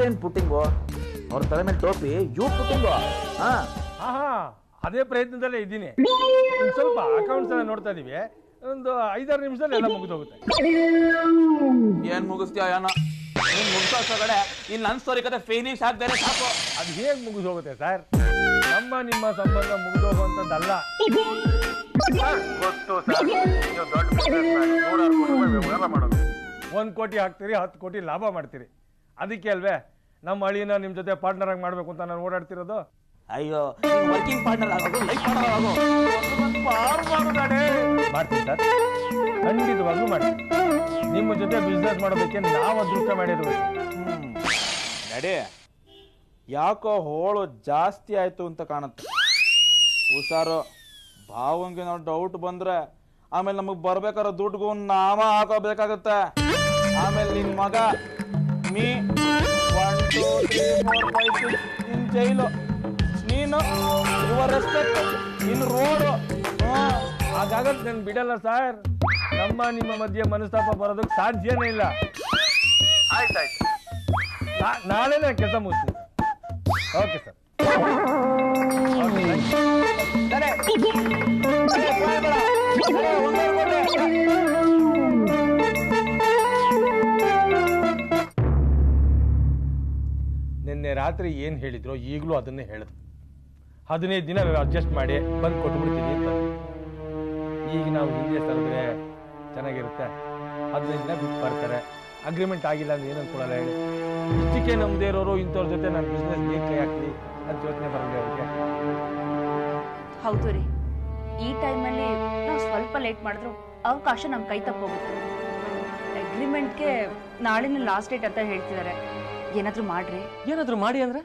ಅವ್ರೇನ್ ಪುಟ್ಟಿಂಗು, ಅವ್ರ ತಲೆ ಮೇಲೆ ಟೋಪಿ, ಇವ್ರು ಪುಟ್ಟಿಂಗು. ಹಾ ಅದೇ ಪ್ರಯತ್ನದಲ್ಲೇ ಇದ್ದೀನಿ. ಸ್ವಲ್ಪ ಅಕೌಂಟ್ಸ್ ಎಲ್ಲ ನೋಡ್ತಾ ಇದೀವಿ. ಒಂದು 5-6 ನಿಮಿಷದಲ್ಲಿ ಎಲ್ಲ ಮುಗಿದೋಗುತ್ತೆ. ಏನ್ ಮುಗಿಸ್ತೀಯ ಏನೋ ನೀನ್ ಮುಗಿಸೋ ಕಡೆ ಇಲ್ಲಿ ನನ್ನ ಸ್ಟೋರಿ ಕತೆ ಫಿನಿಶ್ ಆಗ್ತಾರೆ ಸಾಕು. ಅದು ಹೇಗೆ ಮುಗಿದೋಗುತ್ತೆ ಸರ್? ನಿಮ್ಮ ಸಂಬಂಧ ಮುಗಿದೋಗುವಂಥದ್ದಲ್ಲ. ಗೊತ್ತು ಸರ್, ನೀವು ದೊಡ್ಡ ವ್ಯವಹಾರ ಮಾಡೋದು. 1 ಕೋಟಿ ಹಾಕ್ತೀರಿ, 10 ಕೋಟಿ ಲಾಭ ಮಾಡ್ತೀರಿ. ಅದಕ್ಕೆ ಅಲ್ವೇ ನಮ್ಮ ಅಳಿನ ನಿಮ್ ಜೊತೆ ಪಾರ್ಟ್ನರ್ ಆಗಿ ಮಾಡ್ಬೇಕು ಅಂತ ನಾನು ಓಡಾಡ್ತಿರೋದು. ಅಯ್ಯೋ, ವರ್ಕಿಂಗ್ ಪಾರ್ಟ್ನರ್ ಆಗೋದು, ಲೈಫ್ ಪಾರ್ಟ್ನರ್ ಆಗೋ. ಮಾಡ್ತೀನಿ ಸರ್, ಖಂಡಿತವಾಗ್ಲೂ ಮಾಡ್ತೀನಿ. ನಿಮ್ಮ ಜೊತೆ ಬಿಸ್ನೆಸ್ ಮಾಡೋದಕ್ಕೆ ನಾವು ಅದೃಷ್ಟ ಮಾಡಿರ್ಬೇಕು. ನಡಿ, ಯಾಕೋ ಹೋಳು ಜಾಸ್ತಿ ಆಯ್ತು ಅಂತ ಕಾಣುತ್ತೆ. ಹುಷಾರು, ಭಾವಂಗೆ ನಾವು ಡೌಟ್ ಬಂದ್ರೆ ಆಮೇಲೆ ನಮಗ್ ಬರ್ಬೇಕಾದ್ರೆ ದುಡ್ಡುಗೂ ನಾಮ ಹಾಕೋಬೇಕಾಗತ್ತೆ. ಆಮೇಲೆ ನಿನ್ ಮಗ ಮೀ 1 2 3 4 5 6 ನಿನ್ ಜೈಲು, ನೀನು ಯುವರ್ ರೆಸ್ಪೆಕ್ಟ್, ನಿನ್ ರೋಡು. ಹಾಗಾಗತ್ತೆ, ನಾನು ಬಿಡಲ್ಲ ಸರ್. ನಿಮ್ಮ ಮಧ್ಯೆ ಮನಸ್ತಾಪ ಬರೋದಕ್ಕೆ ಸಾಧ್ಯನೇ ಇಲ್ಲ. ಆಯ್ತಾಯ್ತು, ನಾಳೆ ನಾನು ಕೆಲಸ ಮುಗಿಸ್ತೀನಿ. Okay sir. ನಿನ್ನೆ ರಾತ್ರಿ ಏನ್ ಹೇಳಿದ್ರು ಈಗಲೂ ಅದನ್ನೇ ಹೇಳಿದ್ರು. 15 ದಿನ ಅಡ್ಜಸ್ಟ್ ಮಾಡಿ ಬಂದು ಕೊಟ್ಬಿಡ್ತೀನಿ ಅಂತ. ಈಗ ನಾವು ಹಿಂದೆ ಸರಿದ್ರೆ ಚೆನ್ನಾಗಿರುತ್ತೆ. 15 ದಿನ ಬಿಟ್ಟು ಬರ್ತಾರೆ. ಅಗ್ರಿಮೆಂಟ್ ಆಗಿಲ್ಲ ಅಂದ್ರೆ ಏನು ಅನ್ಕೊಳ್ಳಲ್ಲ ಹೇಳಿ. ಇಷ್ಟಕ್ಕೆ ನಮ್ದೇ ಇರೋರು ಇಂಥವ್ರ ಜೊತೆ ನಾನು ಬಿಸ್ನೆಸ್ ನೀರು ಕೈ ಹಾಕ್ಲಿ ಅಂತ ಯೋಚನೆ ಬರಲಿ ಅವ್ರಿಗೆ. ಹೌದು ರೀ, ಈ ಟೈಮಲ್ಲಿ ನಾವು ಸ್ವಲ್ಪ ಲೇಟ್ ಮಾಡಿದ್ರು ಅವಕಾಶ ನಮ್ಮ ಕೈ ತಪ್ಪೋಗುತ್ತೆ. ಅಗ್ರಿಮೆಂಟ್ಗೆ ನಾಳೆನೇ ಲಾಸ್ಟ್ ಡೇಟ್ ಅಂತ ಹೇಳ್ತಿದ್ದಾರೆ. ಏನಾದ್ರೂ ಮಾಡ್ರಿ. ಏನಾದ್ರೂ ಮಾಡಿ ಅಂದ್ರೆ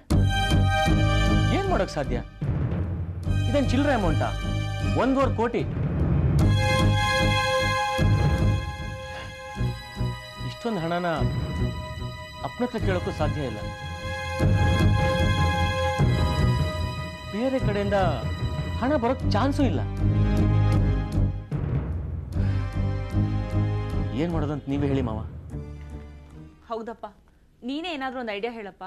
ಏನ್ ಮಾಡೋಕ್ ಸಾಧ್ಯ? ಇದೇನ್ ಚಿಲ್ಲರೆ ಅಮೌಂಟಾ? 1.25 ಕೋಟಿ. ಇಷ್ಟೊಂದು ಹಣನ ಅಪ್ಪನ ಹತ್ರ ಕೇಳೋಕ್ಕೂ ಸಾಧ್ಯ ಇಲ್ಲ. ಬೇರೆ ಕಡೆಯಿಂದ ಹಣ ಬರೋಕ್ ಚಾನ್ಸೂ ಇಲ್ಲ. ಏನ್ ಮಾಡೋದಂತ ನೀವೇ ಹೇಳಿ ಮಾವ. ಹೌದಪ್ಪ, ನೀನೇ ಏನಾದ್ರೂ ಒಂದು ಐಡಿಯಾ ಹೇಳಪ್ಪ.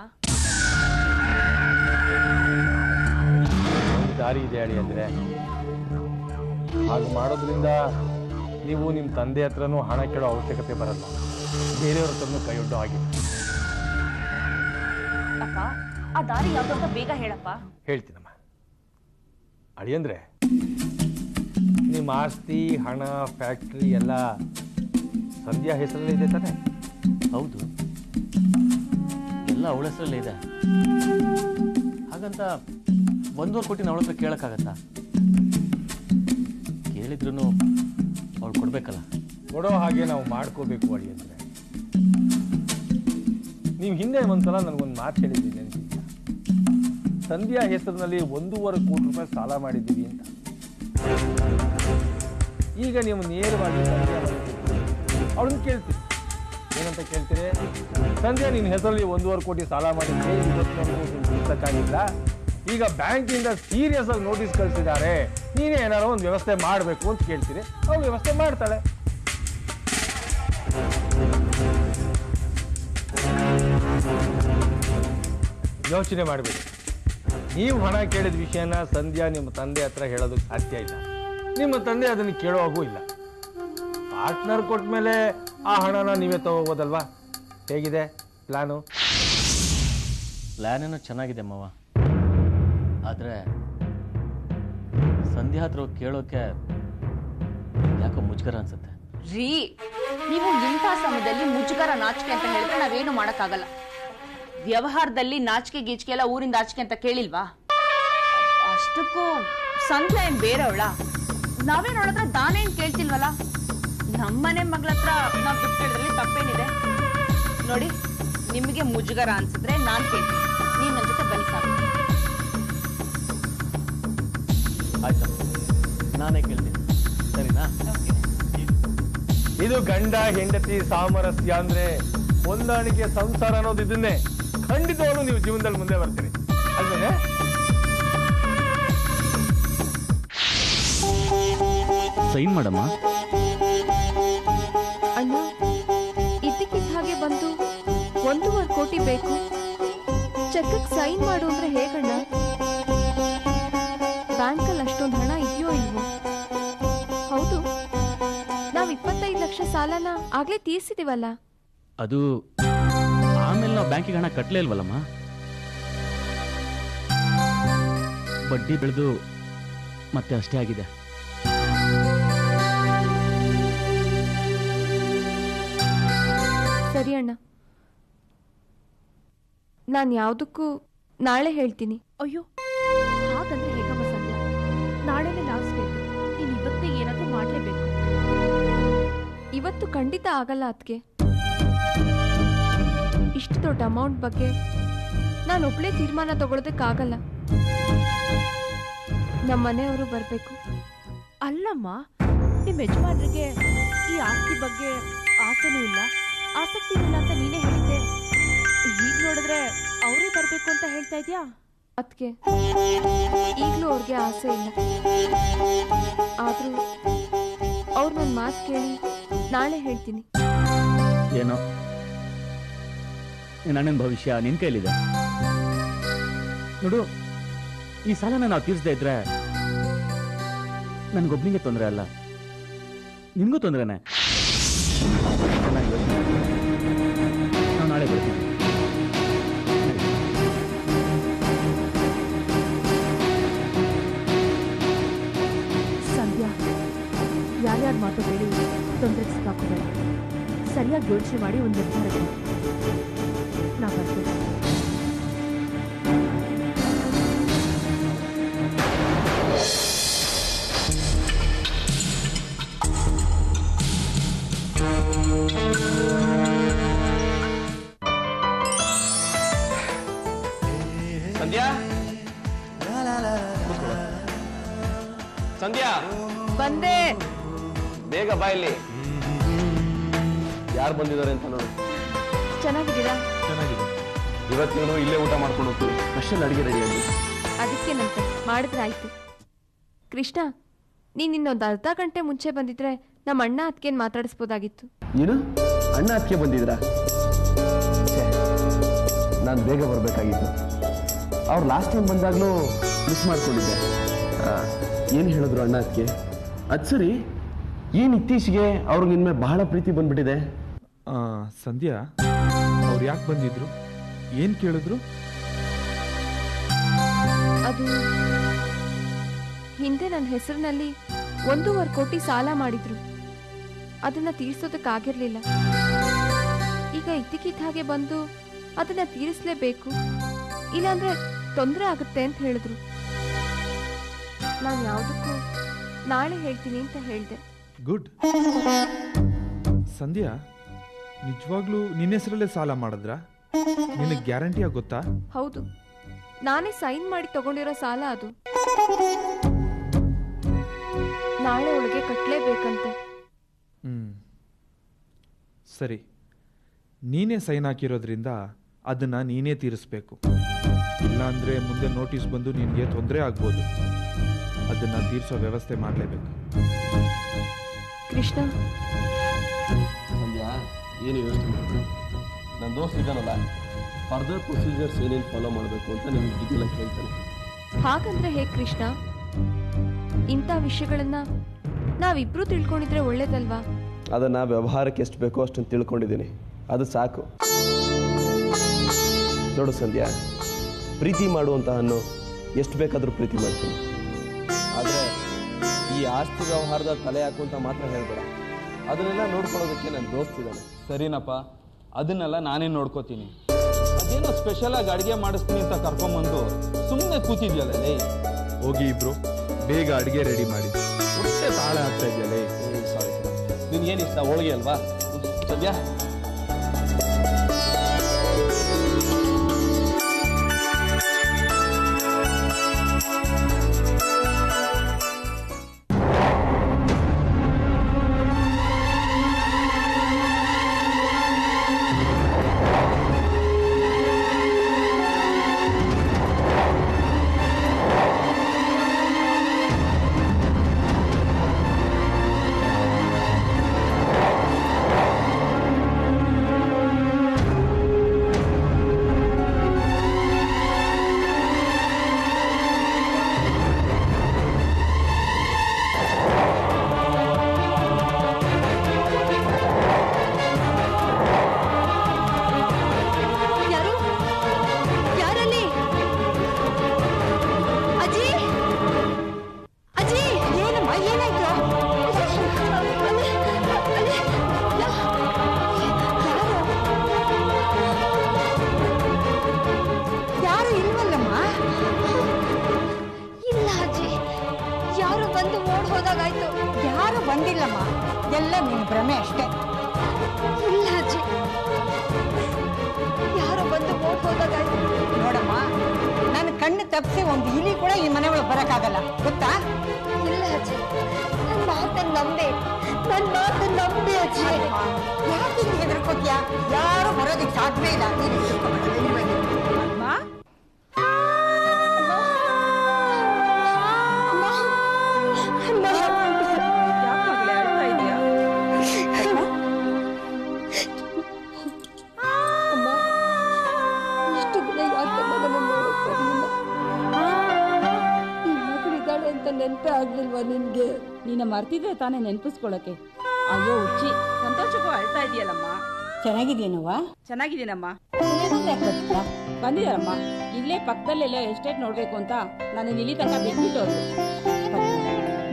ದಾರಿ ಇದೆ ಹೇಳಿ ಅಂದ್ರೆ, ಹಾಗೆ ಮಾಡೋದ್ರಿಂದ ನೀವು ನಿಮ್ಮ ತಂದೆ ಹತ್ರನೂ ಹಣ ಕೇಳೋ ಅವಶ್ಯಕತೆ ಬರಲ್ಲ. ಬೇರೆಯವ್ರ ಹತ್ರನೂ ಕೈಯೊಡ್ಡೋ ಹಾಗೆ. ಅಪ್ಪ, ಆ ದಾರಿ ಯಾವ್ದು ಅಂತ ಬೇಗ ಹೇಳಪ್ಪ. ಹೇಳ್ತೀನಮ್ಮ. ಅಳಿಯಂದ್ರೆ, ನಿಮ್ಮ ಆಸ್ತಿ, ಹಣ, ಫ್ಯಾಕ್ಟ್ರಿ ಎಲ್ಲ ಸಂಧ್ಯಾ ಹೆಸರಲ್ಲೇ ಇದೆ ತಾನೆ? ಹೌದು, ಎಲ್ಲ ಅವಳ ಹೆಸರಲ್ಲೇ ಇದೆ. ಹಾಗಂತ 1.25 ಕೋಟಿ ಅವಳ ಹತ್ರ ಕೇಳಕ್ಕಾಗತ್ತಾ? ಕೇಳಿದ್ರು ಅವಳು ಕೊಡ್ಬೇಕಲ್ಲ. ಕೊಡೋ ಹಾಗೆ ನಾವು ಮಾಡ್ಕೋಬೇಕು ಅಳಿಯಂದ್ರೆ. ನೀವು ಹಿಂದೆ ಒಂದ್ಸಲ ನನಗೊಂದು ಮಾತು ಹೇಳಿದ್ದೀನಿ ಅಂತಿದ್ಯಾ? ಸಂಧ್ಯಾ ಹೆಸರಿನಲ್ಲಿ 1.25 ಕೋಟಿ ರೂಪಾಯಿ ಸಾಲ ಮಾಡಿದ್ದೀವಿ ಅಂತ. ಈಗ ನೀವು ನೇರವಾಗಿ ಅವಳನ್ನ ಕೇಳ್ತೀರಿ. ಏನಂತ ಕೇಳ್ತೀರಿ? ಸಂಧ್ಯಾ ನಿನ್ನ ಹೆಸರಲ್ಲಿ 1.25 ಕೋಟಿ ಸಾಲ ಮಾಡಿದ್ರೆ ಇವತ್ತೊಂದಿಲ್ಲ, ಈಗ ಬ್ಯಾಂಕಿಂದ ಸೀರಿಯಸ್ ಆಗಿ ನೋಟಿಸ್ ಕಳಿಸಿದ್ದಾರೆ, ನೀನೇ ಏನಾರೋ ಒಂದು ವ್ಯವಸ್ಥೆ ಮಾಡಬೇಕು ಅಂತ ಕೇಳ್ತೀರಿ. ಅವ್ರು ವ್ಯವಸ್ಥೆ ಮಾಡ್ತಾಳೆ. ಯೋಚನೆ ಮಾಡಬೇಡಿ. ನೀವು ಹಣ ಕೇಳಿದ ವಿಷಯನ ಸಂಧ್ಯಾ ನಿಮ್ಮ ತಂದೆ ಹತ್ರ ಹೇಳೋದಕ್ಕೆ ಸಾಧ್ಯ ಇಲ್ಲ. ನಿಮ್ಮ ತಂದೆ ಅದನ್ನು ಕೇಳೋವಾಗೂ ಇಲ್ಲ. ಪಾರ್ಟ್ನರ್ ಕೊಟ್ಟ ಮೇಲೆ ಆ ಹಣನ ನೀವೇ ತಗೋಬೋದಲ್ವಾ? ಹೇಗಿದೆ ಪ್ಲಾನು? ಪ್ಲಾನ್ ಏನೋ ಚೆನ್ನಾಗಿದೆ ಮಾವ, ಆದರೆ ಸಂಧ್ಯಾ ಹತ್ರ ಕೇಳೋಕೆ ಯಾಕೋ ಮುಜುಗರ ಅನ್ಸುತ್ತೆ. ರೀ, ನೀವು ಇಂಥ ಸಮಯದಲ್ಲಿ ಮುಜುಗರ, ನಾಚಿಕೆ ಅಂತ ಹೇಳಿದ್ರೆ ನಾವೇನು ಮಾಡಕ್ಕಾಗಲ್ಲ. ವ್ಯವಹಾರದಲ್ಲಿ ನಾಚಿಕೆ ಗೀಚಿಕೆ ಎಲ್ಲ ಊರಿಂದ ಆಚಿಕೆ ಅಂತ ಕೇಳಿಲ್ವಾ? ಅಷ್ಟಕ್ಕೂ ಸಂಧ್ಯಾ ಏನ್ ಬೇರೆಯವಳ? ನಾವೇ ನೋಡಿದ್ರೆ ದಾನೇನ್ ಕೇಳ್ತಿಲ್ವಲ್ಲ. ನಮ್ಮನೆ ಮಗಳ ಹತ್ರ ನಾವು ದುಡ್ಡು ಕೇಳಿದ್ರಲ್ಲಿ ತಪ್ಪೇನಿದೆ? ನೋಡಿ, ನಿಮಗೆ ಮುಜುಗರ ಅನ್ಸಿದ್ರೆ ನಾನ್ ಕೇಳ್ತೀನಿ, ನೀವ್ ನನ್ನ ಜೊತೆ ಬನ್ನಿ ಸಾಕು. ಆಯ್ತಾ, ನಾನೇ ಕೇಳ್ತೀನಿ, ಸರಿನಾ? ಇದು ಗಂಡ ಹೆಂಡತಿ ಸಾಮರಸ್ಯ ಅಂದ್ರೆ, ಹೊಂದಾಣಿಕೆ ಸಂಸಾರ ಅನ್ನೋದು ಇದನ್ನೇ. ಖಂಡಿತವಾಗ್ಲೂ ನೀವು ಜೀವನದಲ್ಲಿ ಮುಂದೆ ಬರ್ತೀರಿ ಅಲ್ವೇನೆ? ಸೈನ್ ಮಾಡಮ್ಮ. ಅಣ್ಣ, ಇದಕ್ಕಿದ್ದ ಹಾಗೆ ಬಂದು 1.25 ಕೋಟಿ ಬೇಕು. ಚೆಕ್ಗೆ ಸೈನ್ ಮಾಡು ಅಂದ್ರೆ ಹೇಗಣ್ಣ? ಬ್ಯಾಂಕಲ್ಲಿ ಅಷ್ಟೊಂದು ಹಣ ಇದೆಯೋ ಇಲ್ವೋ? ಹೌದು, ನಾವ್ 25 ಲಕ್ಷ ಸಾಲನ ಆಗ್ಲೇ ತೀರ್ಸಿದೀವಲ್ಲ. ಅದು ಆಮೇಲೆ ನಾವು ಬ್ಯಾಂಕಿಗೆ ಹಣ ಕಟ್ಟಲೇ ಇಲ್ವಲ್ಲಮ್ಮ. ಬಡ್ಡಿ ಬೆಳೆದು ಮತ್ತೆ ಅಷ್ಟೇ ಆಗಿದೆ. ಸರಿ ಅಣ್ಣ, ನಾನು ಯಾವುದಕ್ಕೂ ನಾಳೆ ಹೇಳ್ತೀನಿ. ಅಯ್ಯೋ, ಹಾಗಂದ್ರೆ ಹೇಗಮ್ಮ ಸಂಧ್ಯಾ? ನಾಳೆನೇ ಲಾಸ್ಟ್ ಡೇಟ್. ನೀನು ಇವತ್ತೇ ಏನಾದ್ರೂ ಮಾಡ್ಲೇಬೇಕು. ಇವತ್ತು ಖಂಡಿತ ಆಗಲ್ಲ ಅದಕ್ಕೆ. ಇಷ್ಟು ದೊಡ್ಡ ಅಮೌಂಟ್ ಬಗ್ಗೆ ನಾನು ಒಬ್ಳೇ ತೀರ್ಮಾನ ತಗೊಳ್ಳೋದಕ್ಕಾಗಲ್ಲ. ನಮ್ಮ ಮನೆಯವರು ಬರಬೇಕು. ಅಲ್ಲಮ್ಮ, ನಿಮ್ಮ ಯಜಮಾನ್ರಿಗೆ ಈ ಆಸ್ತಿ ಬಗ್ಗೆ ಆಸೆನೂ ಇಲ್ಲ, ಆಸಕ್ತಿ ಇಲ್ಲ ಅಂತ ನೀನೇ ಹೇಳಿದ್ದೆ. ಈಗ ನೋಡಿದ್ರೆ ಅವರೇ ಬರ್ಬೇಕು ಅಂತ ಹೇಳ್ತಾ ಇದ್ಯಾ? ಅದಕ್ಕೆ ಈಗಲೂ ಅವ್ರಿಗೆ ಆಸೆ ಇಲ್ಲ. ಆದ್ರೂ ಅವ್ರು ನನ್ನ ಮಾತು ಕೇಳಿ ನಾಳೆ ಹೇಳ್ತೀನಿ. ಏನೋ ನನ್ನ ಭವಿಷ್ಯ ನಿನ್ ಕೈಲಿದೆ ನೋಡು. ಈ ಸಾಲನ ನಾವು ತೀರಿಸದೇ ಇದ್ರೆ ನನ್ಗೊಬ್ನಿಗೆ ತೊಂದರೆ ಅಲ್ಲ, ನಿನ್ಗೂ ತೊಂದರೆನೆ. ನಾವು ನಾಳೆ ಬರ್ತೀವಿ. ಸಂಧ್ಯಾ, ಯಾರ್ಯಾರ ಮಾತು ಹೇಳಿ ತೊಂದರೆಗೆ ಸಿಕ್ಕಾಕೋಬೇಡ. ಸರಿಯಾಗಿ ಯೋಚನೆ ಮಾಡಿ ಒಂದು ನಿರ್ಧಾರ ನಾ ಬರ್ತೀನಿ. ಸಂಧ್ಯಾ, ಸಂಧ್ಯಾ ಬಂದೆ. ಬೇಗ ಬಾ ಇಲ್ಲಿ. ಯಾರು ಬಂದಿದ್ದಾರೆ ಅಂತ ನೋಡು. ಚೆನ್ನಾಗಿದ್ದೀರಾ? ಇವತ್ತೇನು ಇಲ್ಲೇ ಊಟ ಮಾಡ್ಕೊಂಡು ಹೋಗ್ತೀವಿ. ಸ್ಪೆಷಲ್ ಅಡಿಗೆ ರೆಡಿ ಆಗಿ. ಅದಕ್ಕೇನಂತೆ, ಮಾಡಿದ್ರೆ ಆಯ್ತು. ಕೃಷ್ಣ, ನೀನ್ ಇನ್ನೊಂದು ಅರ್ಧ ಗಂಟೆ ಮುಂಚೆ ಬಂದಿದ್ರೆ ನಮ್ಮ ಅಣ್ಣ ಅದಕ್ಕೇನು ಮಾತಾಡಿಸ್ಬೋದಾಗಿತ್ತು. ಏನು ಅಣ್ಣ ಅದಕ್ಕೆ ಬಂದಿದ್ರಾ? ನಾನು ಬೇಗ ಬರಬೇಕಾಗಿತ್ತು. ಅವ್ರು ಲಾಸ್ಟ್ ಟೈಮ್ ಬಂದಾಗಲೂ ಮಿಸ್ ಮಾಡ್ಕೊಂಡಿದ್ದೆ. ಏನು ಹೇಳಿದ್ರು ಅಣ್ಣ ಅದಕ್ಕೆ? ಅದು ಸರಿ, ಏನು ಇತ್ತೀಚೆಗೆ ಅವ್ರಿಗೆ ನಿನ್ನೆ ಬಹಳ ಪ್ರೀತಿ ಬಂದ್ಬಿಟ್ಟಿದೆ? ಸಂಧ್ಯಾ, ಅವ್ರು ಯಾಕೆ ಬಂದಿದ್ರು? ಏನು ಕೇಳಿದ್ರು? ಅದು ಹಿಂದೆ ನನ್ನ ಹೆಸರಿನಲ್ಲಿ 1.5 ಕೋಟಿ ಸಾಲ ಮಾಡಿದ್ರು. ಅದನ್ನ ತೀರ್ಸೋದಕ್ಕಾಗಿರ್ಲಿಲ್ಲ. ಈಗ ಇದ್ದಕ್ಕಿದ್ದ ಹಾಗೆ ಬಂದು ಅದನ್ನ ತೀರಿಸಲೇಬೇಕು, ಇಲ್ಲಾಂದ್ರೆ ತೊಂದರೆ ಆಗುತ್ತೆ ಅಂತ ಹೇಳಿದ್ರು. ನಾನು ಯಾವುದಕ್ಕೂ ನಾಳೆ ಹೇಳ್ತೀನಿ ಅಂತ ಹೇಳಿದೆ. ಗುಡ್. ಸಂಧ್ಯಾ, ನಿಜವಾಗ್ಲೂ ನಿನ್ನ ಹೆಸರಲ್ಲೇ ಸಾಲ ಮಾಡಿದ್ರಾ? ನಿನಗೆ ಗ್ಯಾರಂಟಿ ಆಗುತ್ತಾ? ಹೌದು, ನಾನೇ ಸೈನ್ ಮಾಡಿ ತಗೊಂಡಿರೋ ಸಾಲ ಅದು. ನಾಳೆ ಒಳಗೆ ಕಟ್ಟಲೇಬೇಕಂತೆ. ಸರಿ, ನೀನೇ ಸೈನ್ ಹಾಕಿರೋದ್ರಿಂದ ಅದನ್ನ ನೀನೇ ತೀರಿಸ್ಬೇಕು. ಇಲ್ಲಾಂದ್ರೆ ಮುಂದೆ ನೋಟಿಸ್ ಬಂದು ನಿನಗೆ ತೊಂದರೆ ಆಗ್ಬೋದು. ಅದನ್ನ ತೀರಿಸೋ ವ್ಯವಸ್ಥೆ ಮಾಡಲೇಬೇಕು. ಕೃಷ್ಣ, ಸಂಧ್ಯಾ, ಏನು ಯೋಚನೆ ಮಾಡಿ, ನನ್ನ ದೋಸ್ತ ಇದ್ದಾನಲ್ಲ, ಫರ್ದರ್ ಪ್ರೊಸೀಜರ್ಸ್ ಏನೇನು ಫಾಲೋ ಮಾಡಬೇಕು ಅಂತ ನಿಮ್ಗೆ ಡೀಟೇಲ್ ಆಗಿ ಹೇಳ್ತಾನೆ. ಹಾಗಂದ್ರೆ ಹೇಗೆ ಕೃಷ್ಣ? ಇಂಥ ವಿಷಯಗಳನ್ನ ನಾವಿಬ್ರು ತಿಳ್ಕೊಂಡಿದ್ರೆ ಒಳ್ಳೇದಲ್ವಾ? ಅದನ್ನು ವ್ಯವಹಾರಕ್ಕೆ ಎಷ್ಟು ಬೇಕೋ ಅಷ್ಟನ್ನು ತಿಳ್ಕೊಂಡಿದ್ದೀನಿ, ಅದು ಸಾಕು. ನೋಡು ಸಂಧ್ಯಾ, ಪ್ರೀತಿ ಮಾಡುವಂತಹನ್ನು ಎಷ್ಟು ಬೇಕಾದರೂ ಪ್ರೀತಿ ಮಾಡ್ತೀನಿ. ಆದರೆ ಈ ಆಸ್ತಿ ವ್ಯವಹಾರದ ತಲೆ ಹಾಕುವಂತ ಮಾತ್ರ ಹೇಳ್ಬೇಡ. ಅದನ್ನೆಲ್ಲ ನೋಡ್ಕೊಳ್ಳೋದಕ್ಕೆ ನನ್ನ ದೋಸ್ತಿದ್ದಾನೆ. ಸರಿನಪ್ಪ, ಅದನ್ನೆಲ್ಲ ನಾನೇ ನೋಡ್ಕೋತೀನಿ. ಅದೇನೋ ಸ್ಪೆಷಲ್ ಆಗಿ ಅಡುಗೆ ಮಾಡಿಸ್ತೀನಿ ಅಂತ ಕರ್ಕೊಂಬಂದು ಸುಮ್ಮನೆ ಕೂತಿದ್ಯಲ್ಲೇ. ಹೋಗಿ ಇಬ್ರು ಬೇಗ ಅಡುಗೆ ರೆಡಿ ಮಾಡಿ. ಹೊಟ್ಟೆ ತಾಳೆ ಆಗ್ತಾ ಇದೆಯಲ್ಲೇ. ಸಾರಿ, ನಿನ್ಗೇನು ಇಷ್ಟ? ಹೋಳಿಗೆ ಅಲ್ವಾ? ಸಂಧ್ಯಾ, ಎಲ್ಲ ನಿನ್ನ ಭ್ರಮೆ ಅಷ್ಟೇ. ಇಲ್ಲ ಅಜ್ಜಿ, ಯಾರೋ ಬಂದು ಓಟ್ ಹೋದಾಗಾಯ್ತು. ನೋಡಮ್ಮ, ನನ್ನ ಕಣ್ಣು ತಪ್ಪಿಸಿ ಒಂದು ಇಲಿ ಕೂಡ ಈ ಮನೆ ಒಳಗೆ ಬರಕ್ಕಾಗಲ್ಲ, ಗೊತ್ತಾ? ಇಲ್ಲ ಅಜ್ಜಿ, ನನ್ನ ಮಾತನ್ನು ನಂಬಿ ಅಜ್ಜಿ. ಯಾಕೆ ನೀನು ಹೆದರ್ಕೋತೀಯ? ಯಾರು ಬರೋದಕ್ಕೆ ಸಾಧ್ಯವೇ ಇಲ್ಲ. ನೀನು ಹೆದರ್ಕೋಬೇಡ, ಧೈರ್ಯವಾಗಿರು. ಇಷ್ಟು ದಿನ ಯಾಕೆ ನನ್ನನ್ನು ನೋಡಕ್ ಬರ್ಲಿಲ್ಲ? ಈ ಮಗಳಿದ್ದಾಳೆ ಅಂತ ನೆನಪೇ ಆಗ್ಲಿಲ್ವಾ ನಿನ್ಗೆ? ನೀನ ಮರ್ತಿದ್ರೆ ತಾನೇ ನೆನ್ಪಿಸ್ಕೊಳಕ್ಕೆ. ಅಯ್ಯೋ ಹುಚ್ಚಿ, ಸಂತೋಷಕ್ಕೂ ಅಳ್ತಾ ಇದೆಯಲ್ಲಮ್ಮ. ಚೆನ್ನಾಗಿದ್ದೀನವ್ವ? ಚೆನ್ನಾಗಿದ್ದೀನಮ್ಮ. ಬಂದಿದಾರಮ್ಮ. ಇಲ್ಲೇ ಪಕ್ಕದಲ್ಲೆಲ್ಲೋ ಎಸ್ಟೇಟ್ ನೋಡ್ಬೇಕು ಅಂತ ನಾನು ಇಲ್ಲಿ ತನಕ ಬಿಟ್ಬಿಟ್ಟು ಹೋದ್ರು.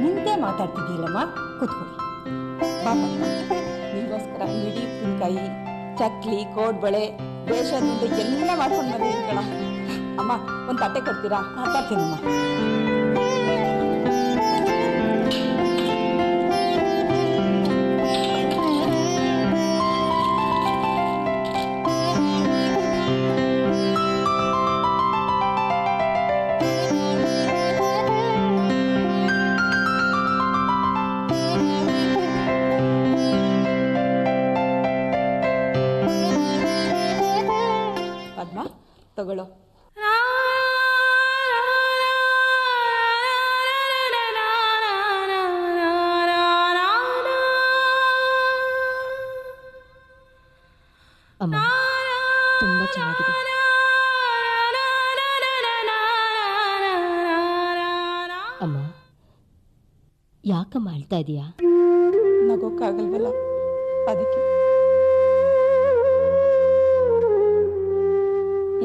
ನಿಂತೆ ಮಾತಾಡ್ತಿದ್ದೀಯಲ್ಲಮ್ಮ, ಕೂತ್ಕೊಳ್ಳಿ. ನಿಮಗೋಸ್ಕರ ಮಿಡಿ ಉಪ್ಪಿನಕಾಯಿ, ಚಕ್ಲಿ, ಕೋಡ್ಬಳೆ, ಬೇಷನ್ನುಂಡೆ ಎಲ್ಲ ಮಾಡ್ಕೊಂಡು ಬಂದಿದ್ದೀನಿ ಕಣ. ಅಮ್ಮ, ಒಂದು ತಟ್ಟೆ ಕೊಡ್ತೀರಾ? ಮಾತಾಡ್ತೀನಮ್ಮ. ಪದ್ಮ, ತಗೊಳ್ಳೋ. ಅಮ್ಮ, ತುಂಬಾ ಚೆನ್ನಾಗಿದೆ. ಅಮ್ಮ, ಯಾಕಮ್ಮ ಅಳ್ತಾ ಇದೀಯಾ? ನಗೋಕ್ಕಾಗಲ್ವಲ್ಲ, ಅದಕ್ಕೆ.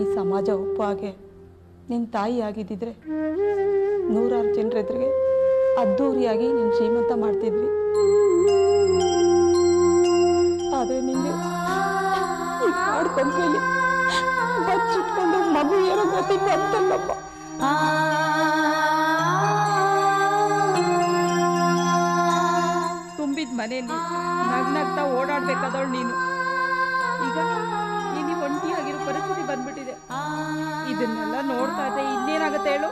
ಈ ಸಮಾಜ ಒಪ್ಪು ಹಾಗೆ ನಿನ್ನ ತಾಯಿ ಆಗಿದ್ದಿದ್ರೆ 100 ಜನರೆದುರಿಗೆ ಅದ್ದೂರಿಯಾಗಿ ನಿನ್ನ ಶ್ರೀಮಂತ ಮಾಡ್ತಿದ್ವಿ. ಆದರೆ ನಿಂಗೆ ಈಗ ಮಾಡ್ಕೊಂಡ್ ಕೈಲಿ ಬಚ್ಚಿಟ್ಕೊಂಡು ಮಗು ಏನೋ ಗತಿ ಬಂತಲ್ಲಪ್ಪ. ತುಂಬಿದ ಮನೆಯಲ್ಲಿ ನಗ್ನಗ್ತಾ ಓಡಾಡ್ಬೇಕಾದವಳು ನೀನು. ಈಗ ನೀನು ಒಂಟಿಯಾಗಿರೋ ಪರಿಸ್ಥಿತಿ ಬಂದ್ಬಿಟ್ಟಿದೆ. ಇದನ್ನೆಲ್ಲ ನೋಡ್ತಾ ಇದ್ದೆ ಇನ್ನೇನಾಗತ್ತೆ ಹೇಳು?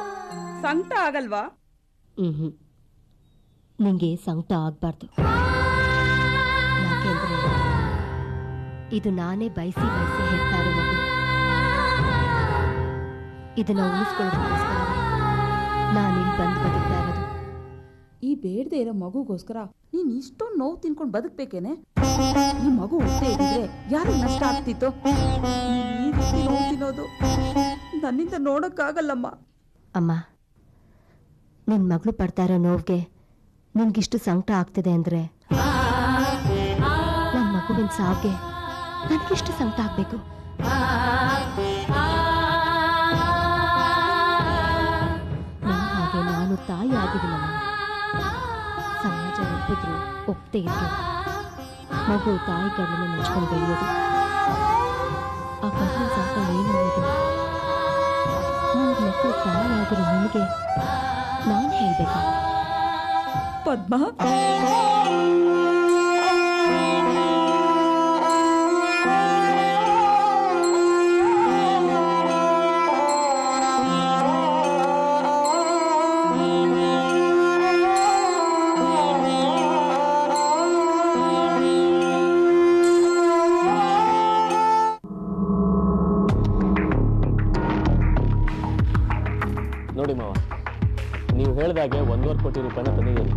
ಸಂಕಟ ಆಗಲ್ವಾ? ನಿಂಗೆ ಸಂಕಟ ಆಗ್ಬಾರ್ದು. ಯಾಕೆಂದ್ರೆ ಇದು ನಾನೇ ಬಯಸಿ ಹೇಳ್ತಾ ಇರೋ ಮಗು. ಇದನ್ನ ಉಳಿಸ್ಕೊಳ್ಳೋದಕ್ಕೋಸ್ಕರ ನಾನಿಲ್ಲಿ ಬಂದು ಬದುಕ್ತಾ ಇರೋದು. ಈ ಬೇಡದೆ ಇರೋ ಮಗುಗೋಸ್ಕರ ನೀನ್ ಇಷ್ಟೊಂದು ನೋವು ತಿನ್ಕೊಂಡು ಬದುಕ್ಬೇಕೇನೆ? ಈ ಮಗು ಹುಟ್ಟೇ ಇದ್ದಿದ್ರೆ ಯಾರಿಗೆ ನಷ್ಟ ಆಗ್ತಿತ್ತು? ಈ ರೀತಿ ನೋವು ತಿನ್ನೋದು ನನ್ನಿಂದ ನೋಡಕ್ಕಾಗಲ್ಲಮ್ಮ. ಅಮ್ಮ, ನಿನ್ ಮಗಳು ಪಡ್ತಾ ಇರೋ ನೋವಿಗೆ ನಿನ್ಗಿಷ್ಟು ಸಂಕಟ ಆಗ್ತಿದೆ ಅಂದ್ರೆ ನನ್ನ ಮಗುವಿನ ಸಾವಿಗೆ ನನಗಿಷ್ಟು ಸಂಕಟ ಆಗ್ಬೇಕು? ಹಾಗೆ ನಾನು ತಾಯಿ ಆಗಿದ್ದೀನಮ್ಮ. ಸಮಾಜ ಒಪ್ಪಿದ್ರು ಒಪ್ಪದೇ ಇದ್ರು ಮಗು ತಾಯಿ ಕಣ್ಣನ್ನು ನೆಚ್ಕೊಂಡು ಬೆಳೆಯೋದು. ಆ ಕಣ್ಣಿನ ಸಂಕಟ ಏನು ಅನ್ನೋದು ನನ್ನ ಮಕ್ಕಳು ತಾಯಿ ಆಗಿರೋ ನನಗೆ ನಾನು ಹೇಳ್ಬೇಕಾ? ಪದ್ಮ, ನೋಡಿ ಮಾವ, ನೀವು ಹೇಳಿದಾಗೆ 1.25 ಕೋಟಿ ರೂಪಾಯಿನ ತಂದಿದ್ದೀರಿ.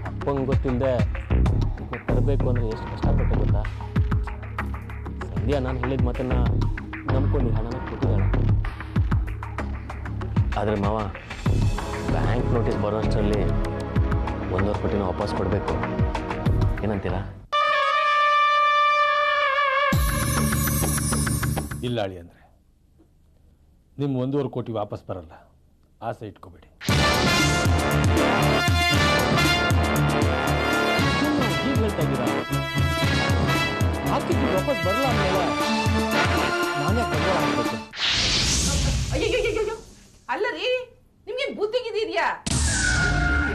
ಅಪ್ಪಂಗೆ ಗೊತ್ತಿಲ್ಲದೆ ತರಬೇಕು ಅಂದರೆ ಎಷ್ಟು ಕಷ್ಟಪಟ್ಟೆ ಗೊತ್ತಾ? ಸಂಧ್ಯಾ ನಾನು ಹೇಳಿದ ಮಾತನ್ನು ನಂಬ್ಕೊಂಡು ಹಣನ ಕೊಟ್ಟಿದ್ದಾಳೆ. ಆದರೆ ಮಾವ, ಬ್ಯಾಂಕ್ ನೋಟಿಸ್ ಬರೋಷ್ಟರಲ್ಲಿ 1.25 ಕೋಟಿನ ವಾಪಸ್ ಕೊಡಬೇಕು. ಏನಂತೀರಾ? ಇಲ್ಲ ಅಳಿ ಅಂದರೆ ನಿಮ್ಮ 1.25 ಕೋಟಿ ವಾಪಸ್ ಬರಲ್ಲ. ಆಸೆ ಇಟ್ಕೋಬೇಡಿ. ಈಗ ಹೇಳ್ತಾ ಇದ್ದೀರಾ? ಹಾಕಿದ್ದು ವಾಪಸ್ ಬರಲ್ಲ ಅಂದಮೇಲೆ ನಾನೇ ಬಂಡವಾಳ ಹಾಕಬೇಕು. ಅಯ್ಯೋ, ಅಲ್ಲ ರೀ, ನಿಮ್ಗೆ ಬುದ್ಧಿಗಿದೆಯಾ?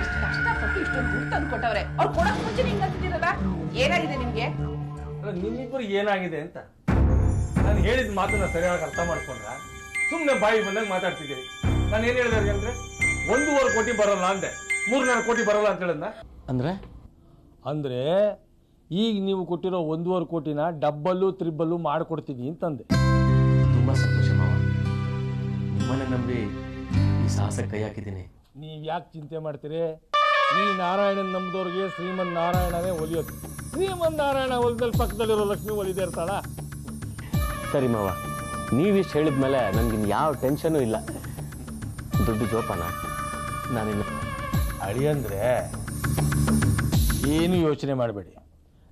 ಎಷ್ಟು ಕಷ್ಟಪಟ್ಟು ಇಷ್ಟೊಂದು ದುಡ್ಡು ತಂದು ಕೊಟ್ಟವ್ರೆ, ಅವ್ರು ಕೊಡಕ್ ಮುಂಚೆ ಹಿಂಗ್ ಅಂತಿದ್ದೀರಲ್ಲ, ಏನಾಗಿದೆ ನಿಮ್ಗೆ? ನಿಮ್ಮಿಬ್ಬರು ಏನಾಗಿದೆ ಅಂತ ನಾನು ಹೇಳಿದ ಮಾತನ್ನ ಸರಿಯಾಗಿ ಅರ್ಥ ಮಾಡ್ಕೊಂಡ್ರ ಸುಮ್ಮನೆ ಬಾಯಿ ಬಂದಾಗ ಮಾತಾಡ್ತಿದ್ದೀರಿ. ನಾನು ಏನ್ ಹೇಳಿದೆ ಅಂದ್ರೆ 1.5 ಕೋಟಿ ಬರಲ್ಲ ಅಂದೆ, 3.5 ಕೋಟಿ ಬರಲ್ಲ ಅಂತ ಹೇಳಿದ್ನ. ಅಂದ್ರೆ ಈಗ ನೀವು ಕೊಟ್ಟಿರೋ 1.5 ಕೋಟಿನ ಡಬ್ಬಲ್ಲು ತ್ರಿಬ್ಬಲ್ಲು ಮಾಡಿಕೊಡ್ತೀನಿ ಅಂತಂದೆ. ತುಂಬಾ ಸಂತೋಷ ಮಾವ, ನಿಮ್ಮನ್ನ ನಂಬಿ ಈ ಸಾಹಸ ಕೈ ಹಾಕಿದ್ದೀನಿ. ನೀವ್ ಯಾಕೆ ಚಿಂತೆ ಮಾಡ್ತೀರಿ? ಈ ನಾರಾಯಣನ್ ನಂಬಿದವ್ರಿಗೆ ಶ್ರೀಮನ್ ನಾರಾಯಣನೇ ಒಲಿಯೋದು. ಶ್ರೀಮನ್ ನಾರಾಯಣ ಒಲಿದಲ್ಲಿ ಪಕ್ಕದಲ್ಲಿರೋ ಲಕ್ಷ್ಮಿ ಒಲಿದೇ ಇರ್ತಾಳ. ಸರಿ ಮಾವ, ನೀವಿಷ್ಟು ಹೇಳಿದ್ಮೇಲೆ ನನ್ಗಿನ್ ಯಾವ ಟೆನ್ಷನು ಇಲ್ಲ. ದುಡ್ಡು ಜೋಪಾನ, ನಾನಿನ್ನು ಅಳಿಯಂದ್ರೆ ಏನು ಯೋಚನೆ ಮಾಡಬೇಡಿ,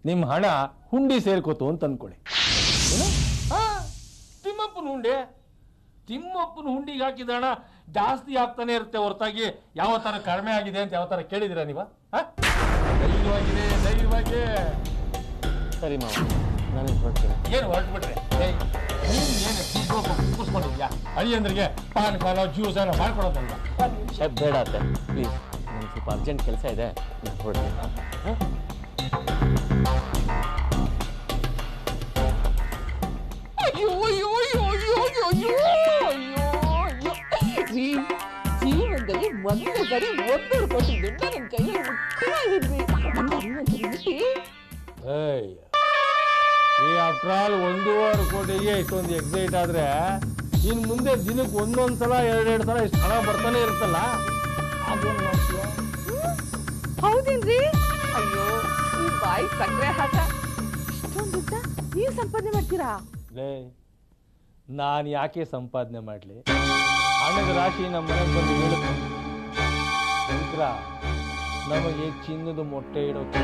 ನಿಮ್ಮ ಹಣ ಹುಂಡಿ ಸೇರ್ಕೋತು ಅಂತ ಅಂದ್ಕೊಳ್ಳಿ. ತಿಮ್ಮಪ್ಪನ ಹುಂಡಿ, ತಿಮ್ಮಪ್ಪನ ಹುಂಡಿಗೆ ಹಾಕಿದ ಹಣ ಜಾಸ್ತಿ ಆಗ್ತಾನೆ ಇರುತ್ತೆ ಹೊರತಾಗಿ ಯಾವ ತರ ಕಡಿಮೆ ಆಗಿದೆ ಅಂತ ಯಾವ ತರ ಕೇಳಿದಿರ ನೀವ? ಧೈರ್ಯವಾಗಿದೆ, ಧೈರ್ಯವಾಗಿ. ಸರಿ ಮಾವ, ನಾನು ಹೊರಡ್ತೀನಿ. ಏನು ಹೊರಟ್ಬಿಟ್ರೆ ಏನು ಕೂಸ್ಕೊಂಡಿದ್ಯಾ? ಅಳಿಯಂದ್ರಿಗೆ ಪಾನ್ ಕಾಲ ಜ್ಯೂಸ್ ಏನೋ ಮಾಡ್ಕೊಡೋದಲ್ವ? ಬೇಡ ಅತ್ತೆ ಪ್ಲೀಸ್, ನನಗೆ ಸ್ವಲ್ಪ ಅರ್ಜೆಂಟ್ ಕೆಲಸ ಇದೆ, ನಾನು ಹೊರಡ್ತೀನಿ. ಜೀವನದಲ್ಲಿ ಒಂದು ಸರಿ 1.5 ಕೋಟಿ ದುಡ್ಡು ನನ್ನ ಕೈಯಲ್ಲಿ ಆಫ್ಟರ್ ಆಲ್ 1.5 ಕೋಟಿಗೆ ಇಷ್ಟೊಂದು ಎಕ್ಸೈಟ್ ಆದ್ರೆ ಇನ್ ಮುಂದೆ ದಿನಕ್ಕೆ ಒಂದೊಂದ್ಸಲ 2 ಸಲ ಇಷ್ಟು ಹಣ ಬರ್ತಾನೆ ಇರುತ್ತಲ್ಲ, ಅದೇನ್ ಮಾಡ್ತೀಯ? ಹೌದೇನ್ರಿ? ಅಯ್ಯೋ, ಈ ಬಾಯಿ ಸಕ್ಕರೆ ಹಾಕ ಇಷ್ಟೊಂದು ದುಡ್ಡ ನೀವು ಸಂಪಾದನೆ ಮಾಡ್ತೀರಾ? ನಾನು ಯಾಕೆ ಸಂಪಾದನೆ ಮಾಡಲಿ? ಹಣದ ರಾಶಿ ನಮ್ಮ ಮನೆಗೆ ಬಂದು ಹೇಳುತ್ತೆ, ಶಂಕರ ನಮಗೆ ಚಿನ್ನದ ಮೊಟ್ಟೆ ಇಡೋಕೆ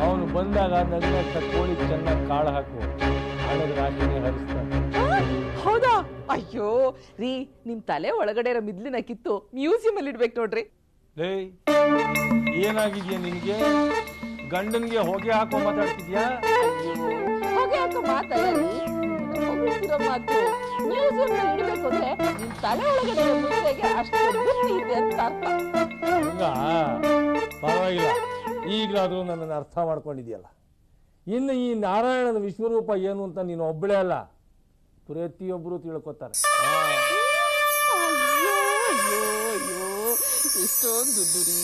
ಅವನು ಬಂದಾಗ ನನ್ನ ಕೋಳಿ ಚೆನ್ನಾಗಿ ಕಾಳು ಹಾಕು, ಹಣದ ರಾಶಿನೇ ಹರಿಸ್ತಾನೆ. ಹೌದಾ? ಅಯ್ಯೋ ರೀ, ನಿಮ್ ತಲೆ ಒಳಗಡೆ ಇರೋ ಮಿದ್ಲಿನ ಕಿತ್ತು ಮ್ಯೂಸಿಯಂ ಅಲ್ಲಿ ಇಡ್ಬೇಕು ನೋಡ್ರಿ. ಏನಾಗಿದ್ಯಾ ನಿನ್ಗೆ? ಗಂಡನ್ಗೆ ಹೊಗೆ ಹಾಕೋ ಮಾತಾಡ್ತಿದ್ಯಾ? ಹೊಗೆ ಹಾಕೋ ಮಾತಲ್ಲ, ಮಾತು ಮ್ಯೂಸಿಯಂ ನಲ್ಲಿ ಇಡಬೇಕು ಅಂದ್ರೆ ನಿಮ್ ತಲೆ ಒಳಗಡೆ ಇರೋ ಮುದ್ರೆಗೆ ಅಷ್ಟು ಬುದ್ಧಿ ಇದೆ ಅಂತ ಅರ್ಥ. ಹಂಗ ಪರವಾಗಿಲ್ಲ, ಈಗಲಾದ್ರೂ ನನ್ನನ್ನು ಅರ್ಥ ಮಾಡ್ಕೊಂಡಿದ್ಯಲ್ಲ. ಇನ್ನು ಈ ನಾರಾಯಣನ ವಿಶ್ವರೂಪ ಏನು ಅಂತ ನೀನು ಒಬ್ಬಳೇ ಅಲ್ಲ, ಪ್ರತಿಯೊಬ್ಬರು ತಿಳ್ಕೊತಾರೆ. ಎಷ್ಟೊಂದು ದುಡ್ಡು ರೀ.